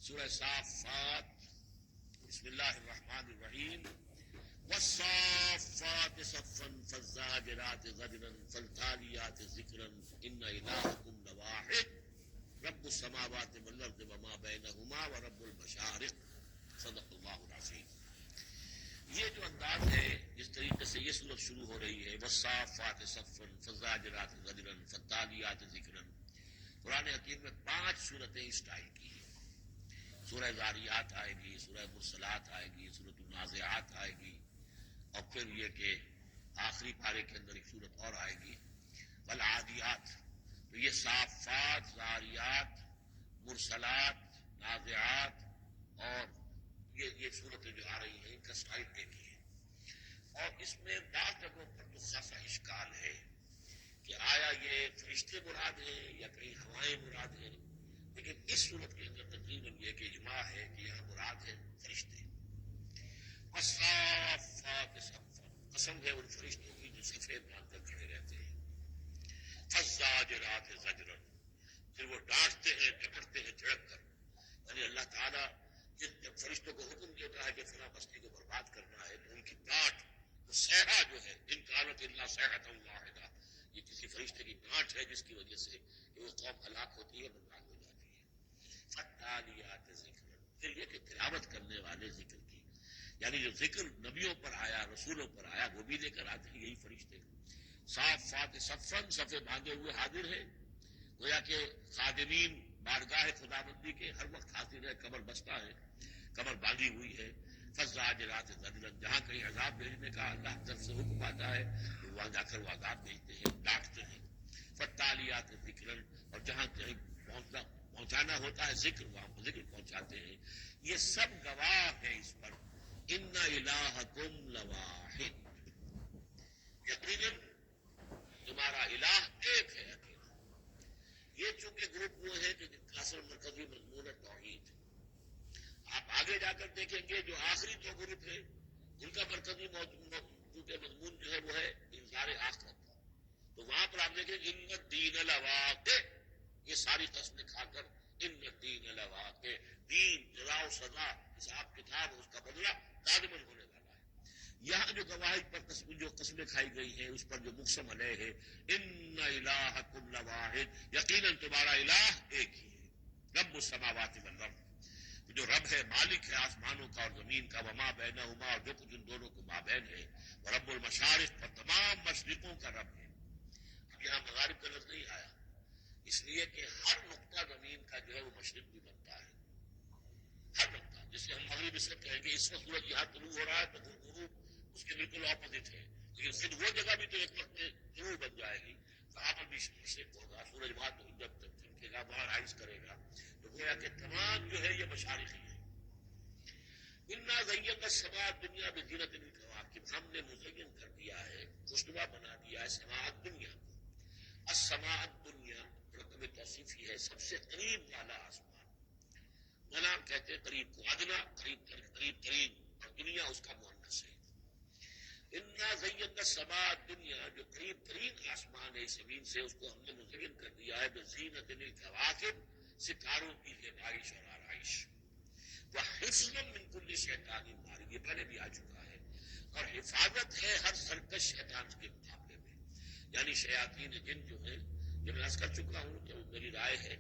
سورہ صافات، بسم اللہ الرحمن الرحیم، والصافات صفا فالزاجرات زجرا فالتالیات ذکرا ان الہکم لواحد رب السماوات والارض وما بینہما ورب المشارق، صدق اللہ العظیم۔ یہ جو انداز ہے جس طریقے سے یہ سورت شروع ہو رہی ہے، والصافات صفا فالزاجرات زجرا فالتالیات ذکرا، قرآن حکیم میں 5 سورتیں اس ٹائپ کی ہیں۔ سورہ ذاریات آئے گی، سورہ مرسلات آئے گی، سورۃ النازعات آئے گی، اور پھر یہ کہ آخری پارے کے اندر ایک سورت اور آئے گی والعادیات۔ تو یہ صافات، ذاریات، مرسلات، نازعات اور یہ صورتیں جو آ رہی ہیں ان کا سٹائل ایک ہی ہے۔ اور اس میں بعض جگہوں پر تو خاصا اشکال ہے کہ آیا یہ فرشتے مراد ہیں یا کہیں ہوائیں مراد ہیں، لیکن اس صورت کے اندر تقریباً یہ کہ اجماع ہے کہ یہاں مراد ہے فرشتے۔ والصافات صفا، قسم ہے ان فرشتوں کی جو صفے باندھ کر کھڑے رہتے ہیں۔ فالزاجرات زجرا، پھر وہ ڈانٹتے ہیں، ڈپٹتے ہیں جھڑک کر، یعنی اللہ تعالیٰ جب فرشتوں کو حکم دیتا ہے کہ فلاں بستی کو برباد کرنا ہے تو ان کی ڈانٹ، وہ صیحہ جو ہے، ان کانت الا صیحۃ واحدہ، یہ کسی فرشتے کی ڈانٹ ہے جس کی وجہ سے کہ وہ قوم ہلاک ہوتی ہے، برباد ہو جاتی ہے۔ فالتالیات ذکر، پھر یہ کہ تلاوت کرنے والے ذکر کی، یعنی جو ذکر نبیوں پر آیا، رسولوں پر آیا، وہ بھی لے کر آتے ہیں یہی فرشتے۔ صافات صفاً، صفے باندھے ہوئے حاضر ہیں، گویا کہ خادمین بارگاہ خداوندی کے ہر وقت حاضر ہے، کمر بستہ ہے، کمر باندھی ہوئی ہے۔ فالزاجرات زجرا، جہاں کہیں عذاب بھیجنے کا اللہ کی طرف سے حکم آتا ہے تو وہاں جا کر وہ عذاب بھیجتے ہیں، ڈانٹتے ہیں۔ فالتالیات ذکرا، اور جہاں کہیں پہنچانا ہوتا ہے ذکر، وہاں پر ذکر پہنچاتے ہیں۔ یہ سب گواہ ہے اس پر، ان الہکم لواحد، یقیناً تمہارا الہ ایک ہے اکیلا۔ یہ چونکہ گروپ وہ ہے کہ جن کا اصل مرکزی مضمون ہے توحید۔ آپ آگے جا کر دیکھیں گے جو آخری 2 گروپ ہے ان کا مرکزی چونکہ مضمون جو ہے وہ ہے انذار آخرت، تو وہاں پر آپ دیکھیں ان الدین لواقع، یہ ساری قسمیں کھا کر ان الدین لواقع، دین، جزا و سزا، حساب کتاب، اس کا بدلہ لازماً ہونے والا ہے۔ یہاں جو گواہی پر جو قسمیں کھائی گئی ہیں اس پر جو مقسم علیہ ہے، ان الہکم لواحد، یقیناً تمہارا الہ ایک ہی ہے، رب السماوات والارض، جو رب ہے، مالک ہے آسمانوں کا اور زمین کا، وما بینہما، اور جو کچھ ان دونوں کو مابین ہے، ورب المشارق، اور تمام مشرقوں کا رب ہے۔ اب یہاں مغارب کا لفظ نہیں آیا، اس لیے کہ ہر نقطہ زمین کا جو ہے وہ مشرق بھی بنتا ہے، ہر نقطہ، جسے ہم مغرب اس وقت کہیں گے اس وقت سورج یہاں طلوع ہو رہا ہے تو غروب اس کے بالکل اپوزٹ ہے، لیکن خود وہ جگہ بھی تو ایک وقت میں طلوع بن جائے گی، وہاں پر بھی مشرق ہوگا، سورج وہاں تو جب تک چمکے گا وہاں رائز کرے گا، تو گویا کہ تمام جو ہے یہ مشارقی ہے۔ انا زینا السماء الدنیا بزینۃ الکواکب، ہم نے مزین کر دیا ہے، خوشنما بنا دیا ہے سماء دنیا کو۔ السماء الدنیا رقم توصیفی ہے، سب سے قریب والا آسمان، منا کہتے ہیں قریب کو، ادنا قریب قریب ترین، اور دنیا اس کا مؤنث ہے۔ انا زینا السماء الدنیا، جو قریب ترین آسمان ہے اس زمین سے، اس کو ہم نے مزین کر دیا ہے بزینۃ الکواکب، ستاروں کی زیبائش اور آرائش۔ وحفظا من کل شیطان مارد، یہ پہلے بھی آ چکا ہے، اور حفاظت ہے ہر سرکش شیطان کے مقابلے میں، یعنی شیاطین جن جو ہیں، یہ میں عرض کر چکا ہوں کہ میری رائے ہے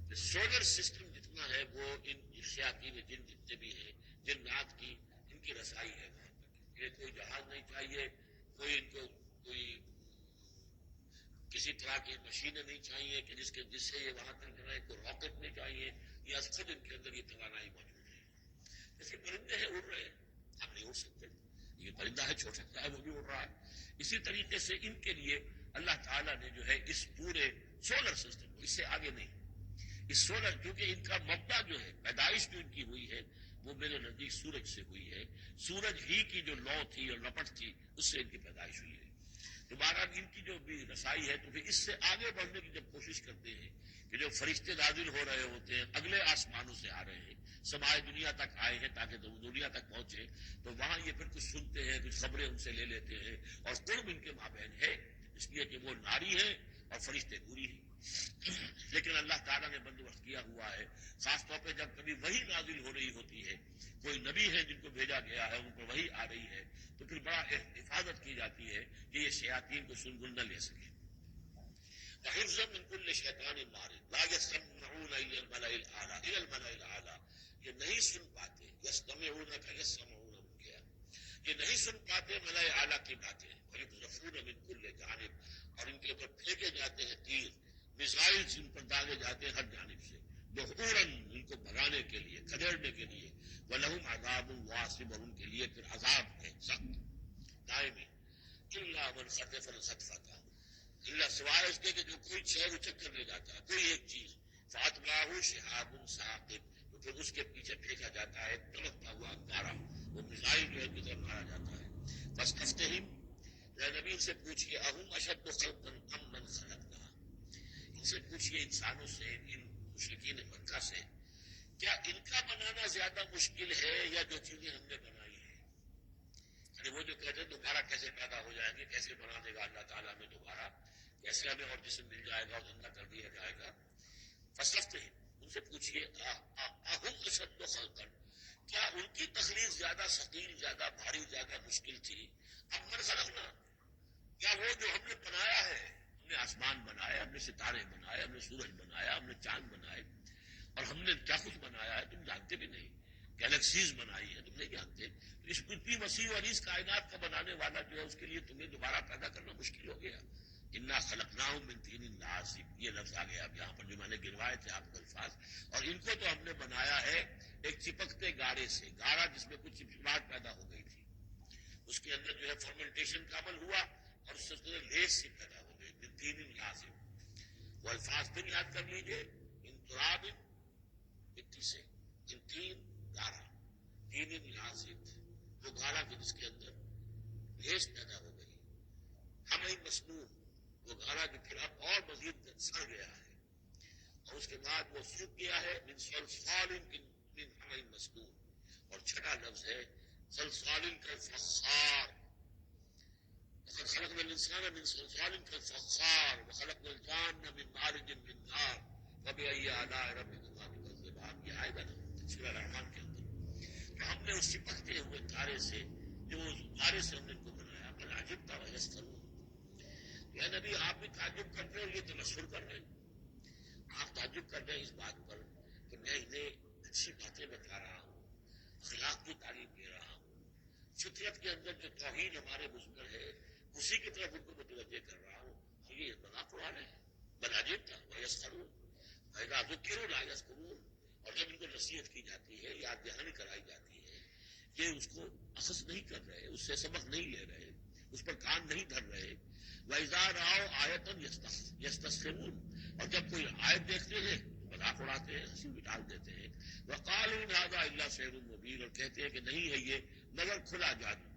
کہ سولر سسٹم جتنا ہے وہ ان شیاطین جن جتنے بھی ہیں، جنات کی، ان کی رسائی ہے وہاں تک، یہ کوئی جہاز نہیں چاہیے، کوئی ان کو کوئی کسی طرح کی مشینیں نہیں چاہیے کہ جس سے یہ وہاں تک جائیں، کوئی راکٹ نہیں چاہیے، یہ خود ان کے اندر یہ توانائی موجود ہے۔ جیسے پرندے ہیں اڑ رہے ہیں، ہم نہیں اڑ سکتے، یہ پرندہ ہے چھوٹ سکتا ہے، وہ بھی اڑ رہا ہے۔ اسی طریقے سے ان کے لیے اللہ تعالیٰ نے جو ہے اس پورے سولر سسٹم کو، اس سے آگے نہیں، اس سولر، کیونکہ ان کا مبدا جو ہے، پیدائش جو ان کی ہوئی ہے وہ میرے نزدیک سورج سے ہوئی ہے، سورج ہی کی جو لو تھی اور لپٹ تھی اس سے ان کی پیدائش ہوئی ہے۔ دوبارہ ان کی جو بھی رسائی ہے، تو پھر اس سے آگے بڑھنے کی جب کوشش کرتے ہیں کہ جو فرشتے نازل ہو رہے ہوتے ہیں، اگلے آسمانوں سے آ رہے ہیں، سمائے دنیا تک آئے ہیں تاکہ دنیا تک پہنچے، تو وہاں یہ پھر کچھ سنتے ہیں، کچھ خبریں ان سے لے لیتے ہیں، اور قرب ان کے مابین ہے، اس لیے کہ وہ ناری ہے اور فرشتے نوری ہیں۔ لیکن اللہ تعالیٰ نے بندوبست کیا ہوا ہے، خاص طور پہ جب کبھی وہی نازل ہو رہی ہوتی ہے، کوئی نبی ہے جن کو بھیجا گیا ہے، ان پر وہی آ رہی ہے، تو پھر بڑا حفاظت کی جاتی ہے کہ یہ شیاطین کو سنگل نہ لے سکے۔ وحفظا من كل شیطان مارد لا يسمعون الى الملأ الاعلى الى الملأ الاعلى، یہ نہیں سن پاتے، یستمعون کیسمعون ہو گیا، یہ نہیں سن پاتے ملأ اعلیٰ کی باتیں، ویقذفون من كل جانب، اور ان کے اوپر پھینکے جاتے ہیں تیر، میزائل ان پر داغے جاتے ہیں ہر جانب سے، دحورا ان کو بھگانے کے لیے، کھدیڑنے کے لیے، ولہم عذاب واصب، اور ان کے لیے پھر عذاب ہے سخت دائمی، الا من خطف الخطفۃ، اللہ سوائے اس کے کہ جو کوئی شہر اچک کر لے جاتا ہے، کوئی ایک چیز، فاتباہ شہاب ثاقب، تو پھر اس کے پیچھے پھینکا جاتا ہے تڑپتا ہوا انگارہ، وہ میزائل جو ہے کی طرف مارا جاتا ہے۔ فاستفتہم، اے نبی سے پوچھئے، اہم اشد خلقا ام من خلقنا، ان سے پوچھئے انسانوں سے، ان مشرکین مکہ سے، کیا ان کا بنانا زیادہ مشکل ہے یا جو چیزیں ہم نے بنائی ہیں؟ یعنی وہ جو کہتے ہیں دوبارہ کیسے پیدا ہو جائیں گے، کیسے بنا دے گا اللہ تعالیٰ میں دوبارہ، کیسے ہمیں اور جسم مل جائے گا اور زندہ کر دیا جائے گا۔ فاستفتہم، ان سے پوچھئے، اہم اشد خلقا، کیا ان کی تخلیق زیادہ ثقیل، زیادہ بھاری، زیادہ مشکل تھی، ام من خلقنا، کیا وہ جو ہم نے بنایا ہے، ہم نے آسمان بنایا، ہم نے ستارے بنائے، ہم نے سورج بنایا، ہم نے چاند بنائے، اور ہم نے کیا کچھ بنایا ہے تم جانتے بھی نہیں، گیلیکسیز بنائی ہے تم نہیں جانتے، اس اتنی وسیع اور اس کائنات کا بنانے والا جو ہے اس کے لیے تمہیں دوبارہ پیدا کرنا مشکل ہو گیا۔ انا خلقناہم من طین لازب، یہ لفظ آ گیا اب یہاں پر جو میں نے گنوائے تھے آپ کو الفاظ، اور ان کو تو ہم نے بنایا ہے ایک چپکتے گارے سے، گارا جس میں کچھ چپچپاہٹ پیدا ہو گئی تھی، اس کے اندر جو ہے فرمنٹیشن کا عمل ہوا اور اس سے لیس سی پیدا ہو گئی، من طین لازب، وہ الفاظ پھر یاد کر لیجئے، ان تراب، مٹی سے، ان تین، گارا، تین لازب، وہ گارا کے جس کے اندر لیس پیدا ہو گئی، ہمیں مسنون، وہ گارا جو پھر اب اور مزید سڑ گیا ہے، اور اس کے بعد وہ سوکھ گیا ہے، من صلصال من حمإ مسنون، اور چھٹا لفظ ہے صلصال کالفخار، وقد خلقنا الانسان من صلصال كالفخار وخلقنا الجان من مارج من نار فبأي آلاء ربكما تكذبان، یہ آئے گا نا سورہ الرحمن کے اندر، تو ہم نے اس چپکتے ہوئے تارے سے، جو تارے سے ہم نے ان کو بنایا، بل عجبت ویسخرون، یا نبی آپ بھی تعجب کر رہے ہیں اور یہ تبصر کر رہے ہیں، آپ تعجب کر رہے ہیں اس بات پر کہ میں انہیں اچھی باتیں بتا رہا ہوں، اخلاق کی تعلیم دے رہا ہوں، فطرت کے اندر جو توحید ہمارے مضمر ہے اسی کی طرف ان کو متوجہ کر رہا ہوں، اور یہ مذاق اڑا رہے ہیں، بل عجبت ویسخرون فإذا ذکروا لا یذکرون، اور جب ان کو نصیحت کی جاتی ہے، یاد دہانی کرائی جاتی ہے، یہ اس کو اخذ نہیں کر رہے، اس سے سبق نہیں لے رہے، اس پر کان نہیں دھر رہے۔ وَإِذَا رَأَوْا آیَةً یَسْتَسْخِرُونَ، اور جب کوئی آیت دیکھتے ہیں مذاق اڑاتے ہیں، ہنسی ڈال دیتے ہیں، وَقَالُوا إِنْ هَذَا إِلَّا سِحْرٌ مُبِينٌ، اور کہتے ہیں کہ نہیں ہے یہ مگر کھلا جادو۔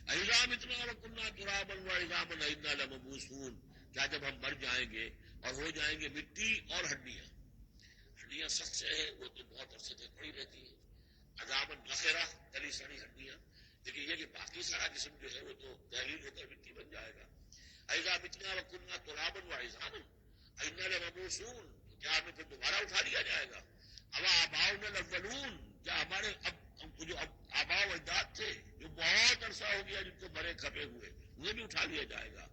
أَإِذَا مِتْنَا وَكُنَّا تُرَابًا وَعِظَامًا أَإِنَّا لَمَبْعُوثُونَ، کیا جب ہم مر جائیں گے اور ہو جائیں گے مٹی اور ہڈیاں، ہڈیاں سخت سے ہیں وہ تو بہت عرصے تک پڑی رہتی ہیں، عذابًا نخرہ، تلی سڑی ہڈیاں، لیکن یہ کہ باقی سارا جسم جو ہے وہ تو تحلیل ہو کر مٹی بن جائے گا۔ أَإِذَا مِتْنَا وَكُنَّا تُرَابًا وَعِظَامًا أَإِنَّا لَمَبْعُوثُونَ، تو کیا ہمیں پھر دوبارہ اٹھا لیا جائے گا؟ أَوَآبَاؤُنَا الْأَوَّلُونَ، کیا ہمارے جو آباء و اجداد تھے جو بہت عرصہ ہو گیا جن کو مرے کھپے ہوئے، انہیں بھی اٹھا لیا جائے گا؟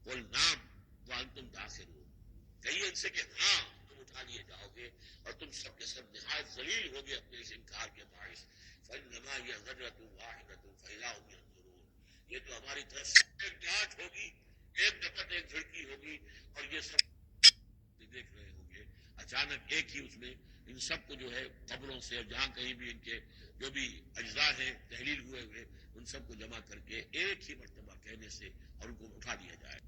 قُلْ نَعَمْ وَأَنْتُمْ دَاخِرُونَ، کہیے ان سے کہ ہاں تم اٹھا لیے جاؤ گے، اور تم سب کے سب نہایت ذلیل ہوگے اپنے اس انکار کے باعث۔ فَإِنَّمَا هِيَ زَجْرَةٌ وَاحِدَةٌ فَإِذَا هُمْ يَنظُرُونَ، یہ تو ہماری طرف سے ایک ڈانٹ ہوگی، ایک ڈپٹ، ایک جھڑکی ہوگی، اور یہ سب دیکھ رہے ہوں گے، اچانک ایک ہی اس میں ان سب کو جو ہے قبروں سے اور جہاں کہیں بھی ان کے جو بھی اجزاء ہیں تحلیل ہوئے ہوئے ان سب کو جمع کر کے ایک ہی مرتبہ کہنے سے اور ان کو اٹھا دیا جائے۔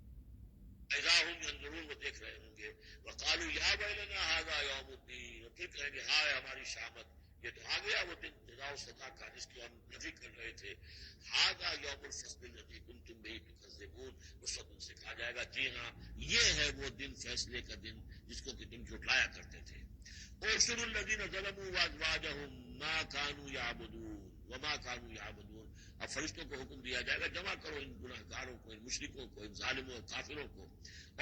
اذا هم ينظرون، وہ دیکھ رہے ہوں گے، وقالوا یا ویلنا ھذا یوم الدین، اور پھر کہیں گے ہائے ہماری شامت، یہ تو آ گیا وہ دن جزا و سزا کا جس کی ہم نفی کر رہے تھے. ھذا یوم الفصل الذی کنتم بہ تکذبون. اس وقت ان سے کہا جائے گا جی ہاں یہ ہے وہ دن فیصلے کا دن جس کو کہ تم جھٹلایا کرتے تھے. احشروا الذین ظلموا وازواجهم ما كانوا يعبدون وما كانوا يعبدون. اب فرشتوں کو حکم دیا جائے گا جمع کرو ان گناہ گاروں کو، ان مشرکوں کو، ان ظالموں کافروں کو،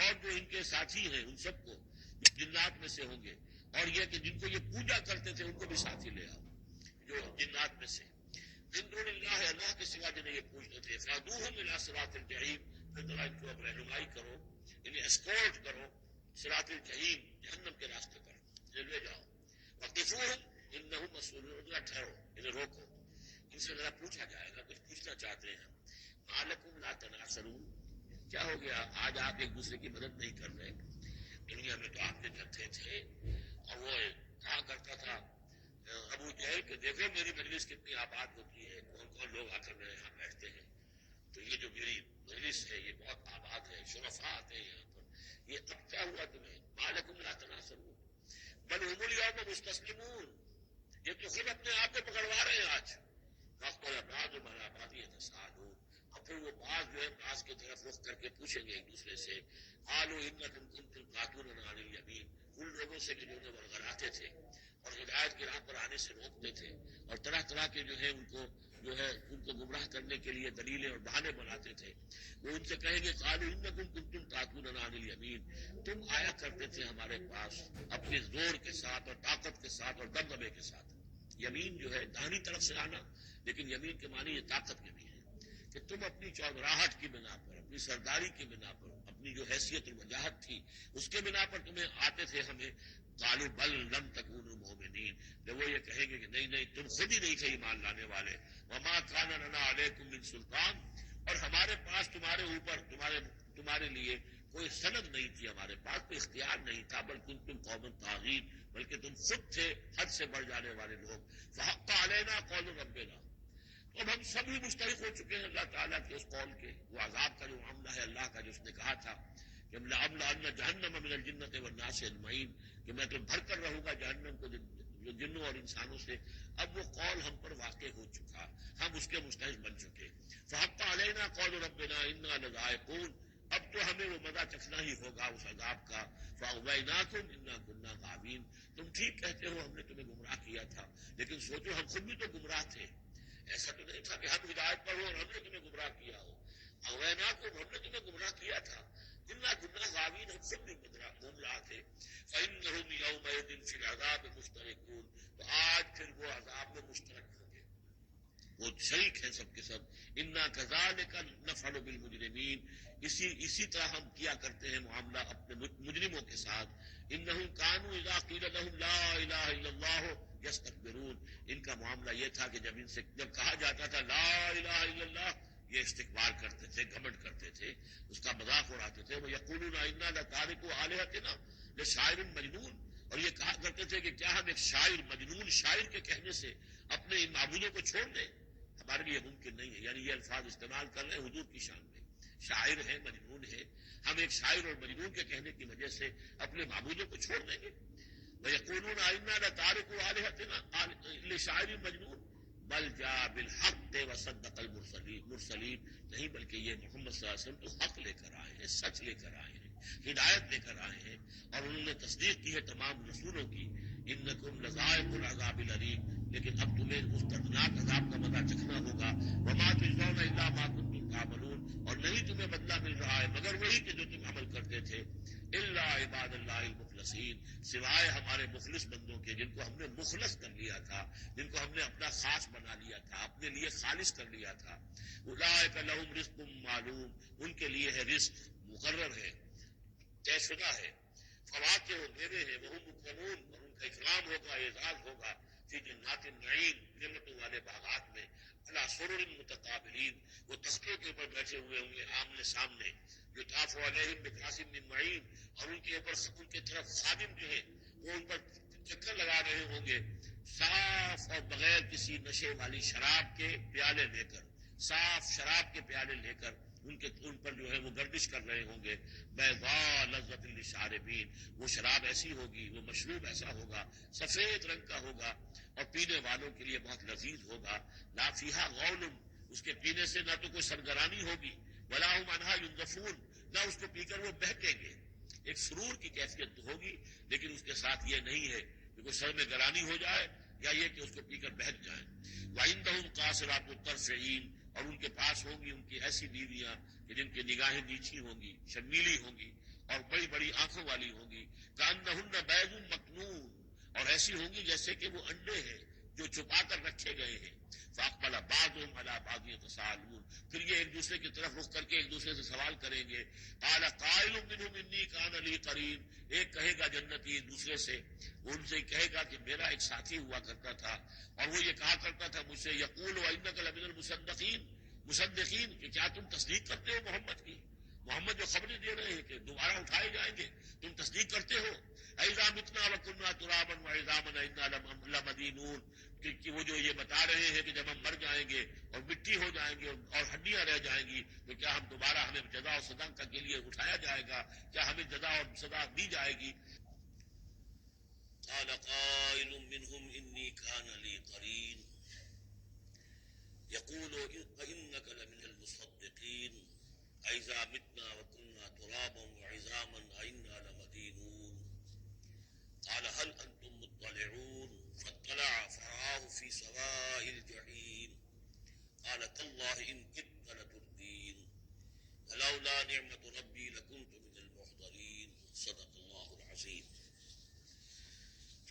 اور جو ان کے ساتھی ہیں ان سب کو جنات میں سے ہوں گے، اور یہ کہ جن کو یہ پوجا کرتے تھے ان کو بھی ساتھی لے آؤ جو جنات میں سے. من دون اللہ، اللہ کے سوا جنہیں یہ پوجتے تھے. فادوہم الی صراط الجحیم، پھر ذرا ان کو اب رہنمائی کرو، انہیں اسکورٹ کرو صراط الجحیم، جہنم کے راستے پر لے جاؤ. وقفوہم انہم مسئولون، ذرا ٹھہرو، انہیں روکو، ان سے ذرا پوچھا جائے گا، کچھ پوچھنا چاہتے ہیں. ما لکم لا تناصرون، کیا ہو گیا آج آپ ایک دوسرے کی مدد نہیں کر رہے؟ دنیا میں تو آپ کے جتھے تھے، اور وہ کہا کرتا تھا ابو جہل کہ دیکھو میری مجلس کتنی آباد ہوتی ہے، کون کون لوگ آ کر میرے یہاں بیٹھتے ہیں، تو یہ جو میری مجلس ہے یہ بہت آباد ہے، شرفاء آتے ہیں یہاں پر. یہ اب کیا ہوا تمہیں؟ ما لکم لا تناصرون بل هم اليوم مستسلمون، یہ تو خود اپنے آپ کو پکڑوا رہے ہیں آج. فاقبل بعضهم على بعض يتساءلون، اور پھر وہ بعض جو ہے بعض کی طرف رخ کر کے پوچھیں گے ایک دوسرے سے. قالوا انکم کنتم تاتوننا عن الیمین، ان لوگوں سے کہ جو انہیں ورغلاتے تھے اور ہدایت کی راہ پر آنے سے روکتے تھے، اور طرح طرح کے جو ہے ان کو گمراہ کرنے کے لیے دلیلیں اور بہانے بناتے تھے. وہ ان سے کہیں گے قالوا انکم کنتم تاتوننا عن الیمین، تم آیا کرتے تھے ہمارے پاس اپنے زور کے ساتھ اور طاقت کے ساتھ اور دبدبے کے ساتھ. یمین جو ہے داہنی طرف سے آنا، لیکن یمین کے معنی یہ طاقت کے بھی ہے کہ تم اپنی چودراہٹ کی بنا پر، اپنی سرداری کی بنا پر، اپنی جو حیثیت اور وجاہت تھی اس کے بنا پر تمہیں آتے تھے ہمیں. قالوا بل لم تکونوا مؤمنین، جب وہ یہ کہیں گے کہ نہیں نہیں تم خود ہی نہیں تھے ایمان لانے والے. وما کان لنا علیکم من سلطان، اور ہمارے پاس تمہارے اوپر تمہارے لیے کوئی سند نہیں تھی، ہمارے پاس کوئی اختیار نہیں تھا. بل کنتم قوما طاغین، بلکہ تم خود تھے حد سے بڑھ جانے والے لوگ. فحق علینا قول ربنا، اب ہم سبھی مستحق ہو چکے ہیں اللہ تعالیٰ کے اس قول کے. وہ عذاب کا جو معاملہ ہے اللہ کا، جو اس نے کہا تھا کہ لأملأن جہنم من الجنۃ والناس اجمعین، کہ میں تو بھر کر رہوں گا جہنم کو جو جنوں اور انسانوں سے. اب وہ قول ہم پر واقع ہو چکا، ہم اس کے مستحق بن چکے. فحق علینا قول ربنا انا لذائقون، اب تو ہمیں وہ مزہ چکھنا ہی ہوگا اس عذاب کا. فاغویناکم انا کنا غاوین، تم ٹھیک کہتے ہو ہم نے تمہیں گمراہ کیا تھا، لیکن سوچو ہم خود بھی تو گمراہ تھے. ایسا تو نہیں تھا کہ ہم ہدایت پر ہو اور ہم نے تمہیں گمراہ کیا ہو. اغویناکم، ہم نے تمہیں گمراہ کیا تھا. انا کنا غاوین، ہم خود بھی گمراہ تھے. فإنهم يومئذ في العذاب مشتركون، تو آج پھر وہ عذاب میں مشترک ہوں گے، وہ شریک ہیں سب کے سب. انا كذلك نفعل بالمجرمین، اسی طرح ہم کیا کرتے ہیں معاملہ اپنے مجرموں کے ساتھ. انہم كانوا اذا قیل لهم لا الہ الا اللہ یستکبرون، ان کا معاملہ یہ تھا کہ جب کہا جاتا تھا لا الہ الا اللہ، یہ استکبار کرتے تھے، گھمنڈ کرتے تھے، اس کا مذاق اڑاتے تھے. وَيَقُولُونَ إِنَّا لَتَارِكُو آلِهَتِنَا لِشَاعِرٍ مجنون، اور یہ کہا کرتے تھے کہ کیا ہم ایک شاعر، مجنون شاعر کے کہنے سے اپنے ان معبودوں کو چھوڑ دیں؟ ہمارے لیے ممکن نہیں ہے. یعنی یہ الفاظ استعمال کر رہے ہیں حضور کی شان میں، شاعر ہے، مجنون ہے، ہم ایک شاعر اور مجنون کے کہنے کی وجہ سے اپنے معبودوں کو چھوڑ دیں گے. وَيَقُولُونَ إِنَّا لَتَارِكُو آلِهَتِنَا لِشَاعِرٍ مجنون بل جاء بالحق وصدق المرسلین، نہیں بلکہ یہ محمد صلی اللہ علیہ وسلم تو حق لے کر آئے ہیں، سچ لے کر آئے ہیں، ہدایت لے کر آئے ہیں، اور انہوں نے تصدیق کی ہے تمام رسولوں کی. انکم لذائق العذاب العلیم، لیکن اب تمہیں اس دردناک عذاب کا مزہ چکھنا ہوگا. وما تجزون الا ما کنتم تعملون، اور نہیں تمہیں بدلہ مل رہا ہے مگر وہی کہ جو تم عمل کرتے تھے. الا عباد اللہ المخلصین، سوائے ہمارے مخلص بندوں کے، جن کو ہم نے مخلص کر لیا تھا، جن کو ہم نے اپنا خاص بنا لیا تھا، اپنے لیے خالص کر لیا تھا. اولئک لہم رزق معلوم، ان کے لیے ہے رزق مقرر ہے، طے شدہ ہے. فواکہ میوے ہیں، وہ مکرمون، اور ان کا اکرام ہوگا، اعزاز ہوگا. فی جنات النعیم، جنتوں والے باغات میں. علی سرر متقابلین، وہ تختوں کے اوپر بیٹھے ہوئے ہوں گے آمنے سامنے. یطاف علیہم بکأس من معین، اور ان کے اوپر ان کی طرف خادم جو ہے وہ ان پر چکر لگا رہے ہوں گے، صاف اور بغیر کسی نشے والی شراب کے پیالے لے کر، صاف شراب کے پیالے لے کر ان پر جو ہے وہ گردش کر رہے ہوں گے. بیضاء لذۃ للشاربین، وہ شراب ایسی ہوگی، وہ مشروب ایسا ہوگا، سفید رنگ کا ہوگا، اور پینے والوں کے لیے بہت لذیذ ہوگا. لا فیہا غول، اس کے پینے سے نہ تو کوئی سرگرانی ہوگی، ولا هم عنہا ينزفون، نہ اس کو پی کر وہ بہکیں گے. ایک سرور کی کیفیت تو ہوگی، لیکن اس کے ساتھ یہ نہیں ہے کہ کوئی سر میں گرانی ہو جائے یا یہ کہ اس کو پی کر بہک جائیں. وعندهم قاصرات الطرف عین، اور ان کے پاس ہوں گی ان کی ایسی بیویاں کہ جن کی نگاہیں نیچی ہوں گی، شرمیلی ہوں گی اور بڑی بڑی آنکھوں والی ہوں گی. کأنہن بیض مکنون، اور ایسی ہوں گی جیسے کہ وہ انڈے ہیں جو چھپا کر رکھے گئے ہیں. فاقبل بعضهم على بعض يتساءلون، پھر یہ ایک دوسرے کی طرف رخ کر کے ایک دوسرے سے سوال کریں گے. قال قائل منهم انی کان لی قرین، ایک کہے گا جنتی دوسرے سے، وہ ان سے کہے گا کہ میرا ایک ساتھی ہوا کرتا تھا اور وہ یہ کہا کرتا تھا مجھ سے، یقول وانک لمن المصدقین، مصدقین، کہ کیا تم تصدیق کرتے ہو محمد کی؟ محمد جو خبریں دے رہے ہیں کہ دوبارہ اٹھائے جائیں گے، تم تصدیق کرتے ہو؟ اذا متنا وکنا ترابا وعظاما انا لمدینون، کہ وہ جو یہ بتا رہے ہیں کہ جب ہم مر جائیں گے اور مٹی ہو جائیں گے اور ہڈیاں رہ جائیں گی تو کیا ہم دوبارہ ہمیں جزا و سزا کے لیے اٹھایا جائے گا؟ کیا ہمیں جزا اور سزا دی جائے گی؟ قال قائل منهم انی کان لی قرین یقول انک لمن المصدقین اذا متنا وكنا ترابا وعظاما انا لمدینون. قال هل انتم مطلعون فاطلع فرآه في سواء الجحيم قال تالله ان كدت لتردين ولولا نعمة ربي لكنت من المحضرين. صدق الله العظيم.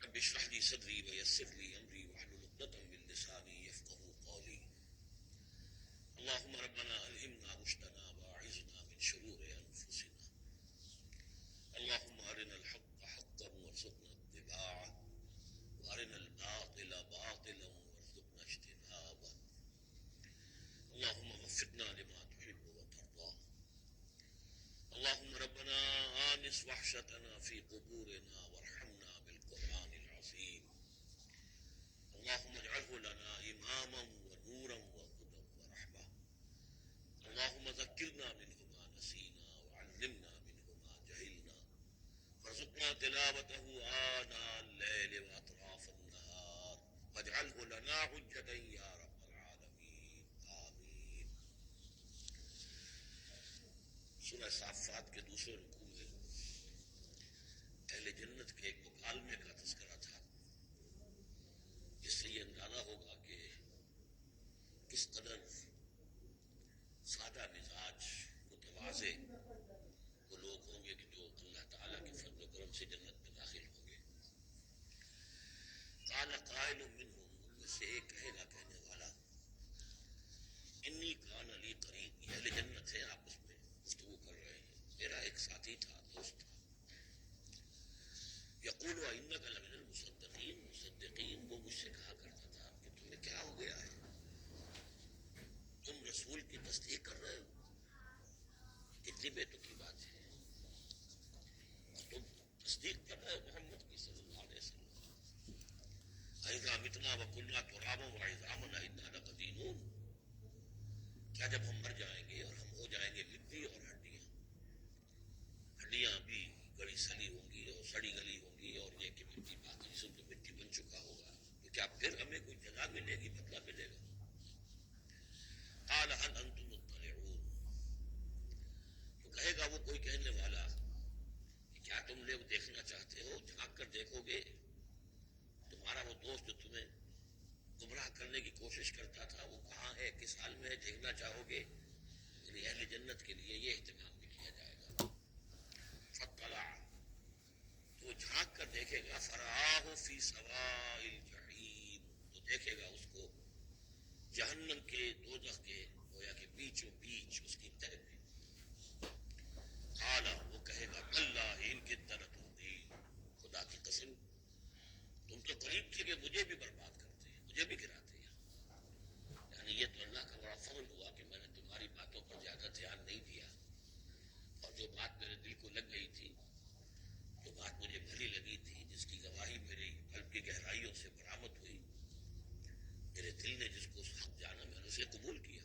رب اشرح لي صدري ويسر لي امري واحلل عقدة من لساني يفقهوا قولي. اللهم ربنا الهمنا رشدنا واعذنا من شرور انفسنا. اللهم ارنا الحق حقا وارزقنا اتباعه وارنا الباطل باطلا وارزقنا اجتنابه. اللهم وفقنا لما تحب وترضى. اللهم ربنا آنس وحشتنا في قبورنا وارحمنا بالقرآن العظيم. اللهم اجعله لنا إماما ونورا وهدى ورحمة. اللهم ذكرنا منه ما نسينا وعلمنا منه ما جهلنا وارزقنا تلاوته آناء الليل وأطراف النهار واجعله لنا حجة يا رب العالمين. آمين. سورہ صافات کے دوسرے رکوع میں اہل جنت کے ایک مکالمے کا تذکرہ تھا، جس سے یہ اندازہ ہوگا کہ کس قدر سادہ مزاج متواضع وہ لوگ ہوں گے کہ جو اللہ تعالیٰ کے فضل و کرم سے جنت میں داخل ہوں گے. قال قائل منہم، ان میں سے ایک کہے گا کہنے والا، انی کان لی قرین، یہ اہل جنت ہے آپس میں گفتگو کر رہے ہیں، میرا ایک ساتھی تھا، دوست تھا. یقول انک لمن المصدقین، مصدقین وہ مجھ سے کہا کرتا تھا کہ تمہیں کیا ہو گیا ہے، تم رسول کی تصدیق کر رہے ہو، کتنی بے تکی بات ہے، اور تم تصدیق کر رہے ہو محمد کی صلی اللہ علیہ وسلم. اذا متنا وکنا ترابا وعظاما انا لمدینون، کیا جب ہم مر جائیں گے اور ہم ہو جائیں گے مٹی اور ہڈیاں، ہڈیاں بھی گڑی سلی ہوں گی اور سڑی گلی ہوں گی، اور یہ کہ مٹی باقی جسم تو مٹی بن چکا ہوگا، تو کیا پھر ہمیں کوئی جزا ملے گی، بدلہ ملے گا؟ قال هل انتم مطلعون، تو کہے گا وہ کوئی کہنے والا کہ کیا تم لوگ دیکھنا چاہتے ہو، جھانک کر دیکھو گے تمہارا وہ دوست جو تمہیں گمراہ کرنے کی کوشش کرتا تھا وہ کہاں ہے، کس حال میں ہے، دیکھنا چاہو گے؟ یعنی اہل جنت کے لیے یہ اہتمام بھی کیا جائے گا. فطلع، تو جھانک کر دیکھے گا، فرآہ فی سواء الجحیم، تو دیکھے گا اس کو جہنم کے، دوزخ کے گویا کہ بیچوں بیچ اس کی تہ میں. قال، وہ کہے گا، تاللہ ان کدت لتردین، خدا کی قسم تم تو قریب تھے کہ مجھے بھی برباد کرتے ہیں، مجھے بھی گراتے ہیں. یعنی یہ تو اللہ کا بڑا فضل ہوا کہ میں نے تمہاری باتوں پر زیادہ دھیان نہیں دیا، اور جو بات میرے دل کو لگ گئی تھی، جو بات مجھے بھلی لگی تھی، جس کی گواہی میری قلب کی گہرائیوں سے برآمد ہوئی، میرے دل نے جس کو اس حق جانا میں نے اسے قبول کیا.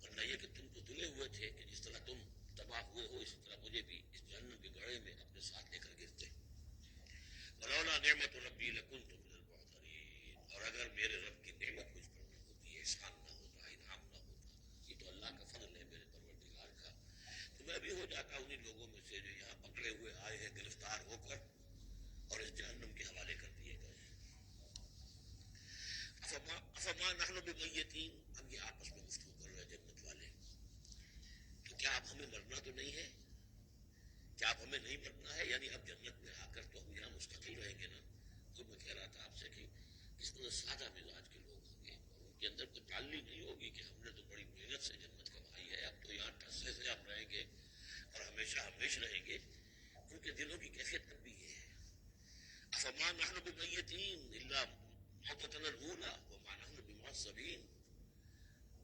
ورنہ یہ کہ تم تو تلے ہوئے تھے کہ جس طرح تم تباہ ہوئے ہو اسی طرح مجھے بھی اس جہنم کے گڑھے میں اپنے ساتھ لے کر گرتے. ولولا نعمت ربی لکنت من المحضرین، تعالیٰ انہی لوگوں میں سے جو یہاں پکڑے ہوئے آئے ہیں گرفتار ہو کر اور اس جہنم کے حوالے کر دیے گئے ہیں. افما نحن بمیتین، ہم یہ آپس میں گفتگو کر رہے ہیں جنت والے، تو کیا اب ہمیں مرنا تو نہیں ہے؟ کیا اب ہمیں نہیں مرنا ہے؟ یعنی اب جنت میں آ کر تو ہم یہاں مستقل رہیں گے نا. تو میں کہہ رہا تھا آپ سے کہ کس طرح سادہ مزاج کے لوگ ہوں گے اور ان کے اندر کوئی تعلی نہیں ہوگی کہ ہم نے تو بڑی محنت سے جنت کمائی ہے، اب تو یہاں ٹھسے سے ہم رہیں گے اور ہمیشہ ہمیش رہیں گے. ان کے دلوں کی کیفیت اب بھی یہ ہے. افما نحن بمیتین الا موتتنا الاولی وما نحن بمعذبین،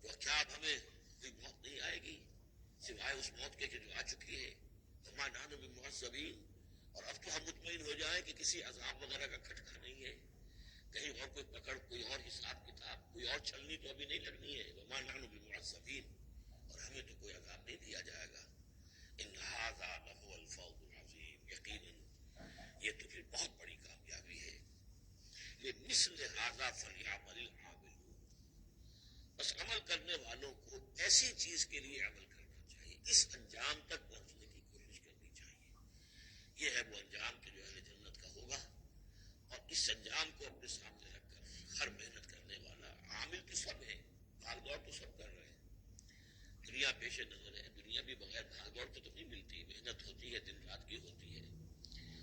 تو کیا اب ہمیں کوئی موت نہیں آئے گی سوائے اس موت کے جو آ چکی ہے؟ وما نحن بمعذبین، اور اب تو ہم مطمئن ہو جائیں کہ کسی عذاب وغیرہ کا کھٹکا نہیں ہے، کہیں اور کوئی پکڑ، کوئی اور حساب کتاب، کوئی اور چھلنی تو ابھی نہیں لگنی ہے. وما نحن بمعذبین، اور ہمیں تو کوئی عذاب نہیں دیا جائے گا. ان ھذا لہو الفوز العظیم، یقیناً یہ تو پھر بہت بڑی کامیابی ہے. لمثل ھذا فلیعمل العاملون، بس عمل کرنے والوں کو ایسی چیز کے لیے عمل کرنا چاہیے، اس انجام تک پہنچنے کی کوشش کرنی چاہیے. یہ ہے وہ انجام کہ جو اہل جنت کا ہوگا، اور اس انجام کو اپنے سامنے رکھ کر ہر محنت کرنے والا، عامل تو سب ہے، بھاگ دوڑ تو سب کر رہے ہیں، دنیا پیش نظر ہے، دنیا بھی بغیر بھاگ دوڑ کے تو نہیں ملتی، محنت ہوتی ہے، دن رات کی ہوتی ہے،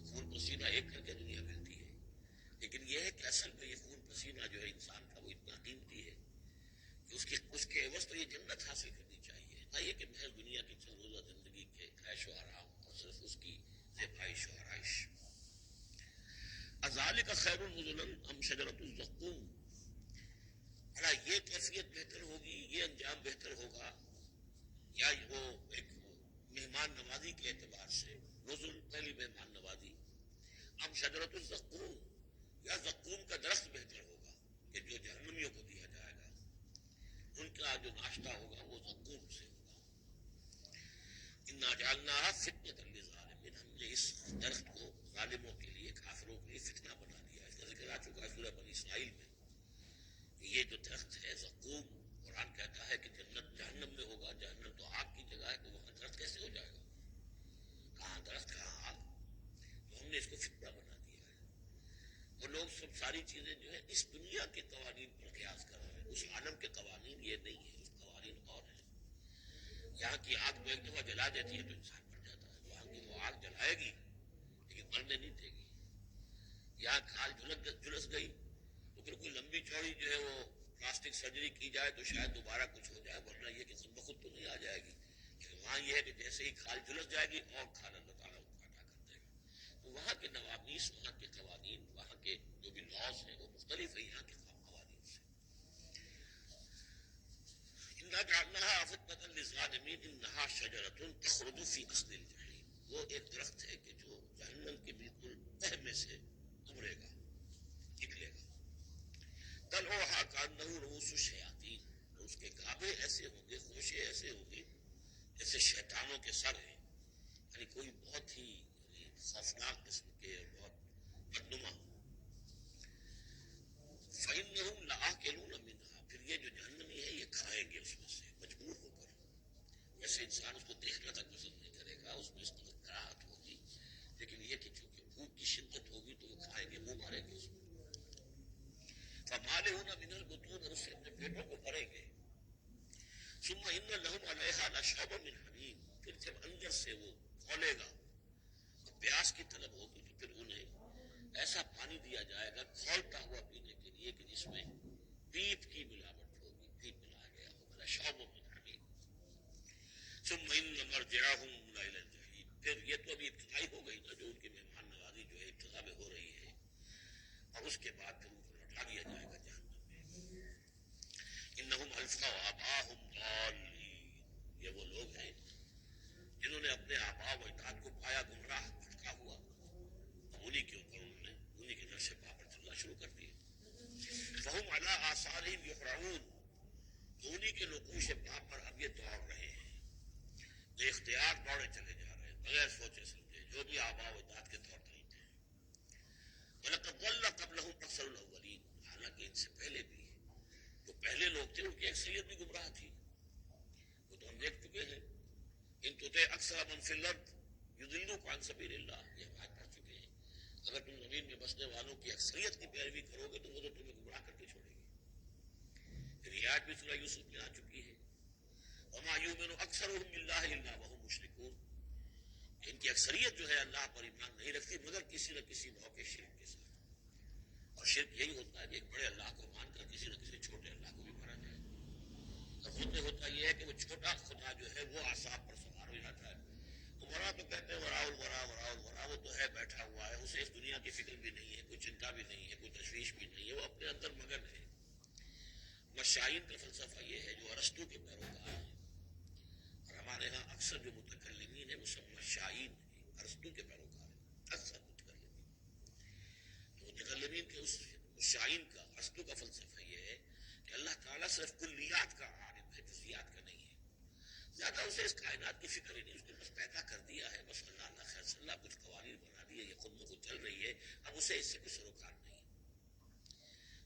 خون پسینہ ایک کر کے دنیا ملتی ہے. لیکن یہ ہے کہ اصل میں یہ خون پسینہ جو ہے انسان کا وہ اتنا قیمتی ہے کہ اس کے عوض تو یہ جنت حاصل کرنی چاہیے، نہ یہ کہ محض دنیا کی چند روزہ زندگی کے عیش و آرام اور صرف اس کی زیبائش و آرائش. اذالک خیر نزلا ام شجرۃ الزقوم، بھلا یہ کیفیت بہتر ہوگی، یہ انجام بہتر ہوگا، یا وہ ایک مہمان نوازی کے اعتبار سے نزل پہلی مہمان نوازی، ام شجرۃ الزقوم، یا زقوم کا درخت بہتر ہوگا کہ جو جہنمیوں کو دیا جائے گا، ان کا جو ناشتہ ہوگا وہ زقوم سے ہوگا. انا جعلناها فتنۃ للظالمین، ہم نے اس درخت کو ظالموں کے لیے، کافروں کے لیے فتنہ بنا دیا. اس کا ذکر آ چکا ہے سورہ بنی اسرائیل میں کہ یہ جو درخت ہے زقوم، قرآن کہتا ہے کہ جنت جہنم میں ہوگا، جہنم تو آگ کی جگہ ہے، تو وہاں درخت کیسے ہو جائے گا؟ کہاں درخت کہاں آگ؟ تو ہم نے اس کو فتنہ بنا دیا ہے. وہ لوگ سب ساری چیزیں جو ہے اس دنیا کے قوانین پر قیاس کر رہے ہیں، اس عالم کے قوانین یہ نہیں ہے، اس قوانین اور ہیں. یہاں کی آگ میں ایک دفعہ جلا دیتی ہے تو انسان مر جاتا ہے، وہاں کی وہ آگ جلائے گی لیکن مرنے نہیں دے گی. یہاں کھال جھلس گئی تو پھر کوئی لمبی چوڑی جو ہے وہ پلاسٹک سرجری کی جائے تو شاید دوبارہ کچھ ہو جائے، ورنہ یہ کہ خود بخود تو نہیں آ جائے گی. لیکن وہاں یہ ہے کہ جیسے ہی کھال جھلس جائے گی اور کھال اللہ تعالیٰ کو کاٹا کر دے گا. تو وہاں کے نوامیس، وہاں کے قوانین، وہاں کے جو بھی لاز ہیں وہ مختلف ہیں یہاں کے قوانین سے. انا جعلناها فتنة للظالمین انها شجرۃ تخرج فی اصل الجحیم، وہ ایک درخت ہے کہ جو جہنم کے بالکل تہ میں سے ابھرے گا، نکلے گا. طلعها كأنه رؤوس الشیاطین، اس کے گابے ایسے ہوں گے، خوشے ایسے ہوں گے جیسے شیطانوں کے سر ہیں، یعنی کوئی بہت ہی خوفناک قسم کے، بہت بدنما. فإنهم لآكلون منها، پھر یہ جو جہنمی ہے یہ کھائیں گے اس میں سے مجبور ہو کر. ویسے انسان اس کو دیکھنا تک پسند نہیں کرے گا، اس میں اس طرح کراہت ہوگی، لیکن یہ کہ چونکہ بھوک کی شدت ہوگی تو وہ کھائیں گے، منہ ماریں گے اس میں. فمالئون من البطون، اور اس سے اپنے پیٹوں کو بھریں گے. ثم ان لهم علیہا لشوبا من حمیم، پھر جب اندر سے وہ کھولے گا تو پیاس کی طلب ہوگی، تو پھر انہیں ایسا پانی دیا جائے گا کھولتا ہوا پینے کے لیے کہ جس میں پیپ کی ملاوٹ ہوگی، پیپ ملایا گیا ہوگا. لشوبا من حمیم. ثم ان مرجعهم الى الجحیم، پھر یہ تو ابھی ابتدائی ہو گئی نا، جو ان کی مہمان نوازی جو ہے ابتدا میں ہو رہی ہے، اور اس کے بعد پھر ان کو لوٹا دیا جائے گا جہنم میں. انہم الفوا آباءہم ضالین، یہ وہ لوگ ہیں جنہوں نے اپنے آباء و اجداد کو پایا گمراہ، بھٹکا ہوا، اور انہی کے اوپر انہوں نے انہی کے نقش پا پر چلنا شروع کر دیا. فہم علی آثارہم یہرعون، تو انہی کے نقوش پا پر اب یہ دوڑ رہے ہیں، بے اختیار دوڑے چلے جا رہے ہیں، بغیر سوچے سمجھے، جو بھی آباء و اجداد کے طور طریقے ہیں. وَلَقَدْ ضَلَّ قَبْلَهُمْ أَكْثَرُ الْأَوَّلِينَ، حالانکہ ان سے پہلے بھی جو پہلے لوگ تھے ان کی اکثریت بھی گمراہ تھی، وہ تو ہم دیکھ چکے ہیں. ان تطع اکثر من فی الارض یضلوک عن سبیل اللہ، یہ ہم آیت پڑھ چکے ہیں۔ اگر تم زمین میں بسنے والوں کی اکثریت کی پیروی کرو گے تو وہ تو تمہیں گمراہ کر کے چھوڑے گی۔ پھر یہ آیت بھی سورہ یوسف میں آ چکی ہے، وما یؤمن اکثرهم باللہ الا وهم مشرکون، ان کی اکثریت جو ہے اللہ پر ایمان نہیں رکھتی مگر کسی نہ کسی نوع کے شرک کے ساتھ۔ اور شرک یہی ہوتا ہے کہ ایک بڑے اللہ کو مان کر کسی نہ کسی چھوٹے اللہ کو بھی مانا جائے۔ اب ہوتا یہ ہے کہ وہ چھوٹا خدا جو ہے وہ اعصاب پر سوار ہو جاتا ہے۔ ورا تو کہتے ہیں ورا الورا ورا الورا، وہ تو ہے بیٹھا ہوا ہے، اسے اس دنیا کی فکر بھی نہیں ہے، کوئی چنتا بھی نہیں ہے، کوئی تشویش بھی نہیں ہے، وہ اپنے اندر مگن ہے۔ مشائین کا فلسفہ یہ ہے جو ارسطو کے پیروکار ہیں، اور ہمارے ہاں اکثر جو متکلمین ہیں وہ سب مشائین ہیں، ارسطو کے پیروکار ہیں اکثر متکلمین۔ تو متکلمین کے اس مشائین کا ارسطو کا فلسفہ یہ ہے کہ اللہ تعالیٰ صرف کلیات کا عالم ہے، جزیات کا نہیں ہے۔ زیادہ اسے اس کائنات کی فکر ہی نہیں، اس نے بس پیدا کر دیا ہے، بس اللہ اللہ خیر صلی اللہ کچھ قوانین بنا دیے، یہ خود بخود چل رہی ہے، اب اسے اس سے کوئی سروکار نہیں ہے۔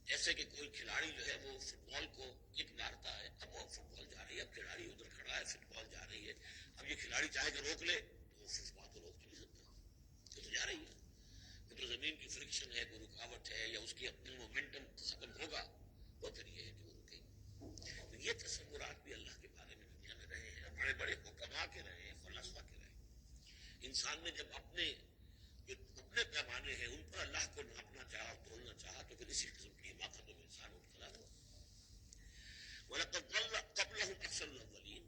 جیسے کہ کوئی کھلاڑی جو ہے وہ فٹ بال کو کک مارتا ہے، اب وہ فٹ بال جا رہی ہے، اب کھلاڑی ادھر کھڑا ہے، فٹ بال جا رہی ہے، اب یہ کھلاڑی چاہے کہ روک لے تو وہ فٹ بال کو روک نہیں سکتا، یہ تو جا رہی ہے۔ یہ تو زمین کی فرکشن ہے، کوئی رکاوٹ ہے یا اس کی اپنی مومنٹم ختم ہوگا تو پھر یہ ہے کہ وہ رکے گی۔ تو یہ تصورات بھی اللہ کے بارے میں دنیا میں رہے ہیں، بڑے بڑے حکما کے رہے ہیں، فلاسفہ کے رہے ہیں۔ انسان نے جب اپنے پیمانے ہیں ان پر اللہ کو ناپنا چاہا اور تولنا چاہا تو پھر اسی قسم کی حماقت میں انسان مبتلا ہوا۔ وَلَقَدْ ضَلَّ قَبْلَهُمْ أَكْثَرُ الْأَوَّلِينَ،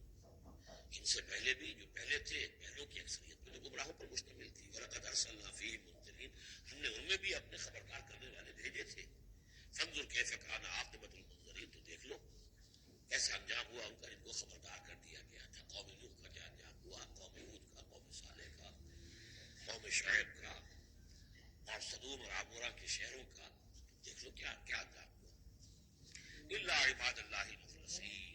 ان سے پہلے بھی جو پہلے تھے، پہلوں کی اکثریت میں تو گمراہوں پر مشتمل تھی۔ وَلَقَدْ أَرْسَلْنَا فِيهِم مُنذِرِينَ، ہم نے ان میں بھی اپنے خبردار کرنے والے بھیجے تھے۔ فَانظُرْ كَيْفَ كَانَ عَاقِبَةُ الْمُنذَرِينَ، تو دیکھ لو ایسا انجام ہوا ان کا، ان کو خبردار کر دیا گیا تھا۔ قوم نوح کا کیا انجام ہوا، قوم ہود کا، قوم صالح کا، قوم شعیب کا، اور سدوم اور عمورہ کے شہروں کا، دیکھ لو کیا کیا انجام ہوا۔ الا عباد اللہ المخلصین،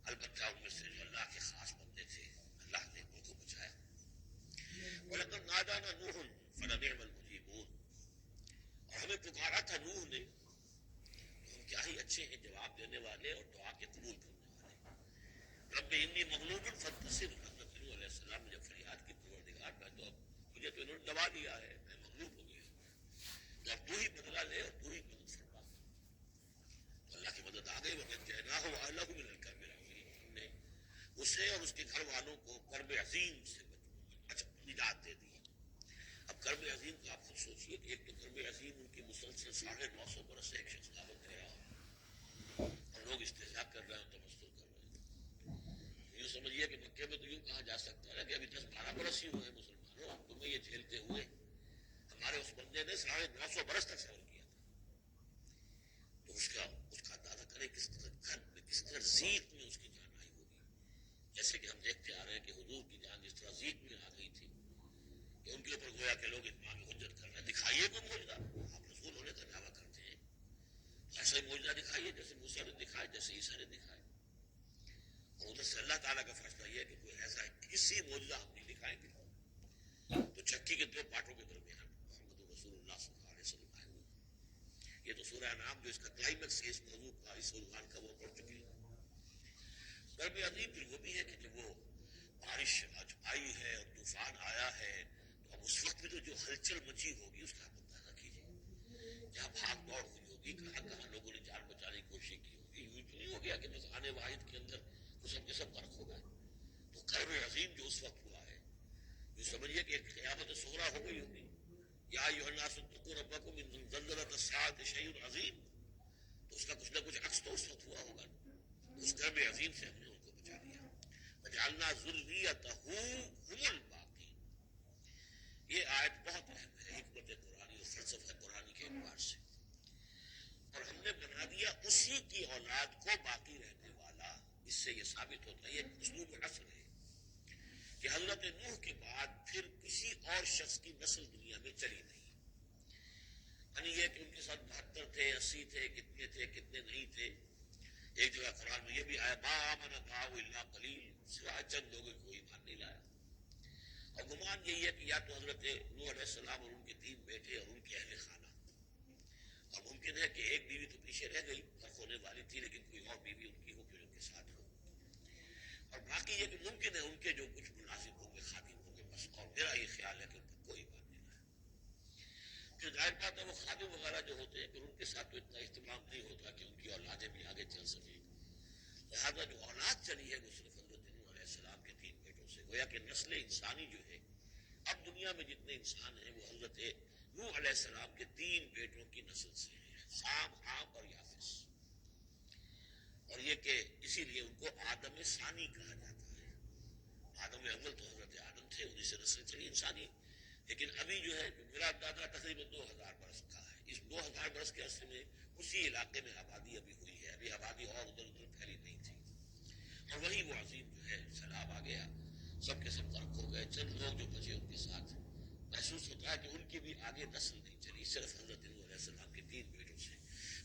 البتہ ان میں سے جو اللہ کے خاص بندے تھے اللہ نے ان کو بچایا۔ وَلَقَدْ نَادَانَا نُوحٌ فَلَنِعْمَ الْمُجِيبُونَ، اور ہمیں پکارا تھا نوح نے، تو ہم کیا ہی اچھے ہیں جواب دینے والے اور دعا کے قبول کرنے والے۔ رب انی مغلوب فانتصر، حضرت نوح علیہ السلام نے جب فریاد کی پروردگار میں تو اب مجھے تو انہوں نے دبا دیا ہے، میں مغلوب ہو گیا، تو اب تو ہی بدلہ لے اور تو ہی مدد فرما۔ تو اللہ کی مدد آ گئی، وَنَجَّيْنَاهُ وَأَهْلَهُ مِنَ الْكَرْبِ الْعَظِيمِ، ہم نے اسے اور اس کے گھر والوں کو کرب عظیم سے نجات دے دی۔ اب کرب عظیم کو آپ خود سوچئے کہ ایک تو کرب عظیم ان کی مسلسل 950 برس سے ایک شخص دعوت دے رہا ہو اور لوگ استہزاء کر رہے ہیں، تمسخر کر رہے ہیں۔ یوں سمجھیے کہ مکے میں تو یوں کہا جا سکتا ہے کہ ابھی 10-12 برس ہی ہوئے مسلمانوں تمہیں یہ جھیلتے ہوئے، ہمارے اس بندے نے 950 برس تک صبر کیا تھا۔ تو اس کا اندازہ کریں کس قدر ضیق میں اس کی جان آئی ہوگی۔ جیسے کہ ہم دیکھتے آ رہے ہیں کہ حضور کی جان جس طرح ضیق میں آ گئی تھی کہ ان کے اوپر گویا کہ لوگ اتمام حجت کر رہے ہیں، دکھائیے کوئی معجزہ، آپ رسول ہونے کا دعویٰ کرتے ہیں، ایسا ہی معجزہ دکھائیے جیسے موسیٰ نے دکھائے، جیسے عیسیٰ نے دکھائے۔ اور ادھر سے اللہ تعالیٰ کا فیصلہ یہ ہے کہ کوئی ایسا کسی معجزہ ہم نہیں دکھائیں گے۔ تو چکی کے دو پارٹوں کے درمیان محمد رسول اللہ صلی اللہ علیہ وسلم آئے ہوئے۔ یہ تو سورہ انعام جو اس کا کلائمیکس ہے اس موضوع کا، اس عنوان کا، وہ پڑھ چکے ہیں۔ کرب عظیم پھر وہ بھی ہے کہ جب وہ بارش آئی ہے اور طوفان آیا ہے تو اب اس وقت بھی تو جو ہلچل مچی ہوگی اس کا آپ اندازہ کیجیے، جہاں بھاگ دوڑ ہوئی ہوگی، کہاں کہاں لوگوں نے جان بچانے کی کوشش کی ہوگی۔ یوں تو نہیں ہو گیا کہ بس آنے واحد کے اندر وہ سب کے سب غرق ہو گئے۔ تو کرب عظیم جو اس وقت ہوا ہے، جو سمجھیے کہ ایک قیامت صغریٰ ہو گئی ہوگی۔ یا ایھا الناس اتقوا ربکم ان زلزلۃ الساعۃ شیء عظیم، تو اس کا کچھ نہ کچھ عکس تو اس وقت ہوا ہوگا۔ اس کرب عظیم سے ہم نے ان کو بچا لیا۔ وجعلنا ذریتہ هم الباقین، یہ آیت بہت اہم ہے حکمت قرآنی اور فلسفہ قرآنی کے اعتبار سے۔ اور ہم نے بنا دیا اسی کی اولاد کو باقی رہنے والا۔ اس سے یہ ثابت ہوتا ہے، یہ اسلوب حصر ہے کہ حضرت نوح کے بعد پھر کسی اور شخص کی نسل دنیا میں چلی نہیں۔ یعنی یہ کہ ان کے ساتھ 72 تھے، 80 تھے، کتنے نہیں تھے۔ ایک جگہ قرآن میں یہ بھی آیا ما آمن معه الا قلیل، سوائے چند لوگوں کو ایمان نہیں لایا۔ اور گمان یہی ہے کہ یا تو حضرت نوح علیہ السلام اور ان کے 3 بیٹے اور ان کے اہل خانہ، اور ممکن ہے کہ ایک بیوی تو پیچھے رہ گئی، غرق ہونے والی تھی، لیکن کوئی اور بیوی ان کی ہو پھر ان کے ساتھ ہو۔ اور باقی یہ کہ ممکن ہے ان کے جو کچھ ملازم ہوں گے، خادم ہوں گے بس، اور میرا یہ خیال ہے کہ ان پر کوئی بات نہیں ہے. پھر ظاہر بات ہے وہ خادم وغیرہ جو ہوتے ہیں پھر ان کے ساتھ تو اتنا اہتمام نہیں ہوتا کہ ان کی اولادیں بھی آگے چل سکیں. لہٰذا جو اولاد چلی ہے وہ صرف حضرت نوح علیہ السلام کے 3 بیٹوں سے. گویا کہ نسل انسانی جو ہے اب دنیا میں جتنے انسان ہیں وہ حضرت نوح علیہ السلام کے 3 بیٹوں کی نسل سے ہیں، سام، حام اور یافس. اور یہ کہ اسی لیے ان کو آدم ثانی کہا جاتا ہے. آدم اول تو حضرت آدم تھے، انہیں سے نسل چلی انسانی. لیکن ابھی جو ہے میرا دادا تقریباً 2000 برس کا ہے. اس 2000 برس کے عرصے میں اسی علاقے میں آبادی ابھی ہوئی ہے، ابھی آبادی اور ادھر ادھر پھیلی نہیں تھی. اور وہی وہ عظیم جو ہے سیلاب آ گیا، سب کے سب غرق ہو گئے. چند لوگ جو بچے ان کے ساتھ محسوس ہوتا ہے کہ ان کی بھی آگے نسل نہیں چلی، صرف حضرت نوح علیہ السلام کے 3 بیٹوں سے.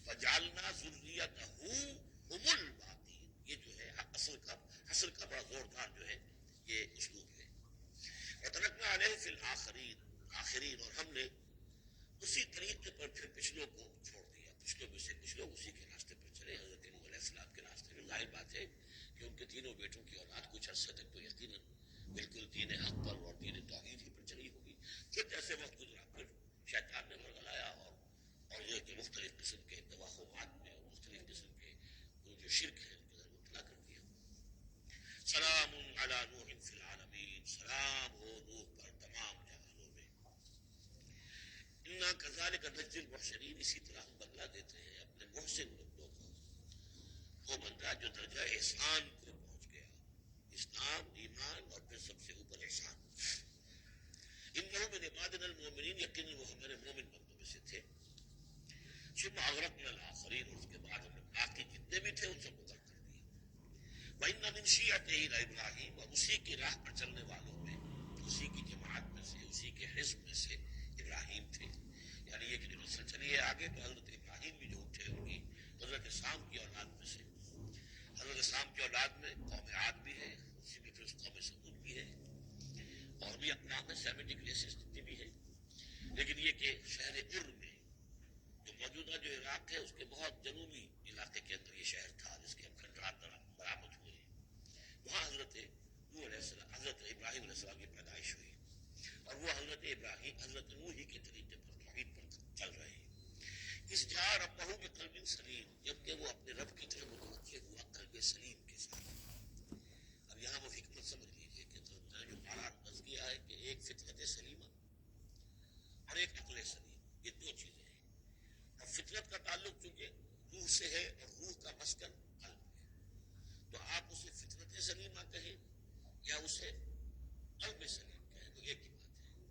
فجعلنا ذریتہ هم الباقین. یہ جو ہے حصر کا بڑا زوردار جو ہے یہ اسلوب ہے. وترکنا علیہ فی الآخرین، اور ہم نے اسی طریقے پر پھر پچھلوں کو چھوڑ دیا. پچھلوں میں سے کچھ لوگ اسی کے راستے پر چلے، حضرت نوح علیہ السلام کے راستے میں. ظاہر بات ہے کہ ان کے تینوں بیٹوں کی اولاد کچھ عرصے تک تو یقیناً بالکل دین حق پر اور دین توحید ہی پر چلی ہوگی. پھر جیسے وقت گزرا پھر شیطان نے ورگلایا اور یہ کہ مختلف قسم کے توہمات میں اور مختلف قسم کے وہ جو شرک ہے ان کے اندر مبتلا کر دیا. سلام علی نوح فی العالمین، سلام ہو نوح پر تمام جہانوں میں. انا کذالک نجزی المحسنین، اسی طرح ہم بدلہ دیتے ہیں اپنے محسن بندوں کو. وہ بندہ جو درجہ احسان کو پہنچ گیا، اسلام، ایمان اور پھر سب سے اوپر احسان. انہو من عبادنا المؤمنین، یقیناً وہ ہمارے مومن بندوں میں سے تھے. ثم اغرقنا الآخرین، اور اس کے بعد ہم نے باقی جتنے بھی تھے ان سب کو غرق کر دیا. وَإِنَّ مِن شِيعَتِهِ لَإِبْرَاهِيمَ، اور اسی کی راہ پر چلنے والوں میں، اسی کی جماعت میں سے، اسی کے حزب میں سے ابراہیم تھے. یعنی یہ کہ جو نسل چلی ہے آگے تو حضرت ابراہیم بھی جو اٹھے ان کی حضرت سام کی اولاد میں سے. حضرت سام کی اولاد میں قوم عاد بھی ہے، اسی میں پھر قوم سمود بھی ہے، اور بھی اقوام میں سیمیٹک ریسز جتنی بھی ہے. لیکن یہ کہ شہر ار میں جو موجودہ جو عراق ہے اس کے بہت جنوبی علاقے کے اندر یہ شہر تھا جس کے ہم کھنڈرات برآمد ہوئے، وہاں حضرت نوح علیہ السلام، حضرت ابراہیم علیہ السلام کی پیدائش ہوئی. اور وہ حضرت ابراہیم حضرت نوح ہی کے طریقے پر توحید پر چل رہے ہیں. اس جا ربہ بقلب سلیم، جبکہ وہ اپنے رب کی طرف متوجہ ہوا قلب سلیم کے ساتھ. اب یہاں وہ حکمت سمجھ لیجیے کہ جو ہمارا نظریہ ہے کہ ایک فطرت سلیمہ اور ایک عقل سلیم، یہ 2 چیزیں ہیں. اور فطرت کا تعلق چونکہ روح سے ہے اور روح کا مسکن قلب ہے، تو آپ اسے فطرت سلیمہ کہیں یا اسے قلب سلیم کہیں تو ایک ہی بات ہے.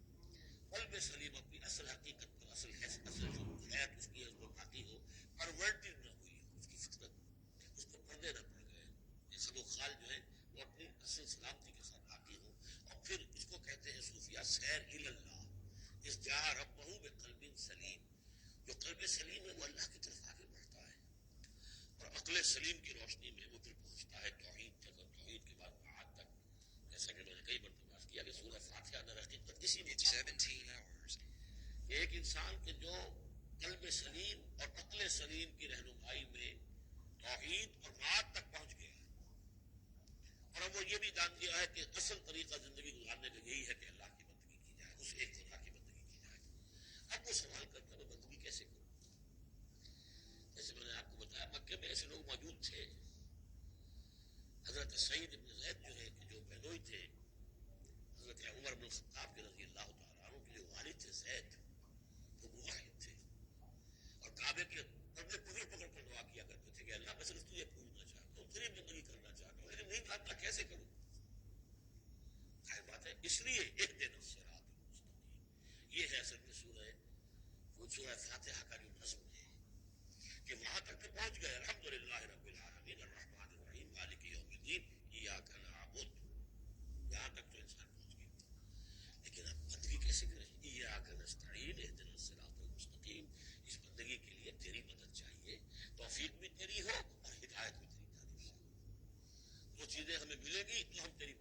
قلب سلیم اپنی اصل حقیقت پر، اصل جو حیات اس کی ہے اس پر باقی ہو، پرورٹڈ نہ ہوئی ہو اس کی فطرت، اس پر پردے نہ پڑ گئے، یہ خلق خال جو ہے وہ اپنی اصل سلامتی کے ساتھ باقی ہو. اور پھر اس کو کہتے ہیں صوفیہ سیر الی اللہ. اس جا ربہ بقلب سلیم، جو قلب سلیم ہے وہ اللہ کی طرف آگے بڑھتا ہے، اور عقل سلیم کی روشنی میں وہ پھر پہنچتا ہے توحید تک، اور توحید کے بعد معاد تک. جیسا کہ میں نے کئی مرتبہ عرض کیا کہ سورہ فاتحہ در حقیقت اسی ایک انسان کے جو قلب سلیم اور عقل سلیم کی رہنمائی میں توحید اور معاد تک پہنچ گیا ہے، اور اب وہ یہ بھی جان گیا ہے کہ اصل طریقہ زندگی گزارنے کا یہی ہے کہ اللہ کی بندگی کی جائے، اس ایک خدا کی بندگی کی جائے. اب وہ سوال کرتا ہے میں بندگی کیسے کروں؟ جیسے میں نے آپ کو بتایا مکے میں ایسے لوگ موجود تھے. حضرت سعید بن زید جو ہے کہ جو بہنوئی تھے حضرت عمر بن الخطاب کے رضی اللہ تعالیٰ عنہ کے جو والد تھے زید، وہ موحد تھے اور کعبے کے قبلے پکڑ پکڑ کر دعا کیا کرتے تھے کہ اللہ میں صرف تجھے پوجنا چاہتا ہوں، تیری بندگی کرنا چاہتا ہوں، لیکن نہیں جانتا کیسے کروں. ظاہر بات ہے اس لیے اہدنا الصراط المستقیم، یہ ہے اصل میں سورہ فاتحہ کا جو نظم ہے کہ وہاں تک تو پہنچ گئے. الحمدللہ رب العالمین الرحمن الرحیم مالک یوم الدین ایاک نعبد، یہاں تک تو انسان پہنچ گیا. لیکن اب بندگی کیسے کرے؟ ایاک نستعین اہدنا الصراط المستقیم، اس بندگی کے لیے تیری مدد چاہیے، توفیق بھی تیری ہو اور ہدایت بھی تیری جانب سے ہو. وہ چیزیں ہمیں ملیں گی تو ہم تیری